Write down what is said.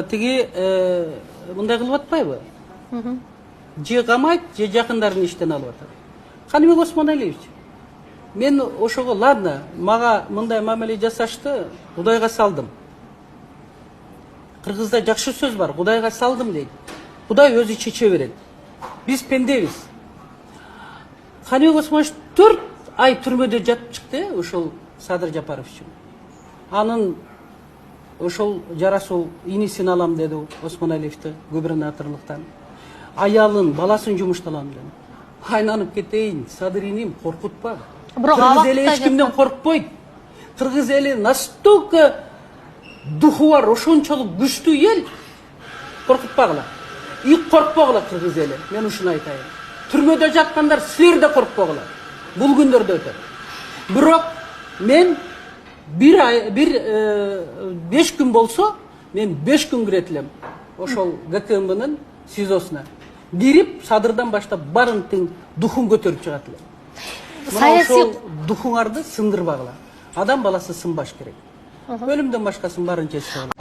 тиги мындай кылып атпайбы? Же камайт, же жакындарын иштен алып атат. Каныбек Осмоналиевич, мен ошого ладно, мага мындай мамиле жасашты, Кудайга салдым. Кыргызда жакшы сөз бар, Кудайга салдым дейт. Кудай өзү чече берет. Биз пендебиз. Каныбек Осмонович 4 ай түрмөдө жатып чыкты, ошол Садыр Жапаров үчүн. Анын ошол жарасыл инисин алам деди Осмоналиевди губернаторлуктан. Аялын, баласын жумушталам деди. Айнанып кетейин, Садыр иним, коркутпа. Кыргыз эли эч кимден коркпойт. Кыргыз эли настолько духу бар, ошончолук күчтүү эл. Коркутпагыла. И коркпогула кыргыз эли. Мен ушуну айтайын. Түрмөдө жаткандар силер да коркпогула. Бул күндөрдө өтөт. Бирок мен 5 күн болсо, мен 5 күн кирет элем. Ошол ГКМБнын СИЗОсуна. Кирип, Садырдан баштап барын тең духун көтөрүп чыгат элем. Ошол духуңарды сындырбагыла. Адам баласы сынбаш керек. Өлүмдөн башкасын барын чечсе болот.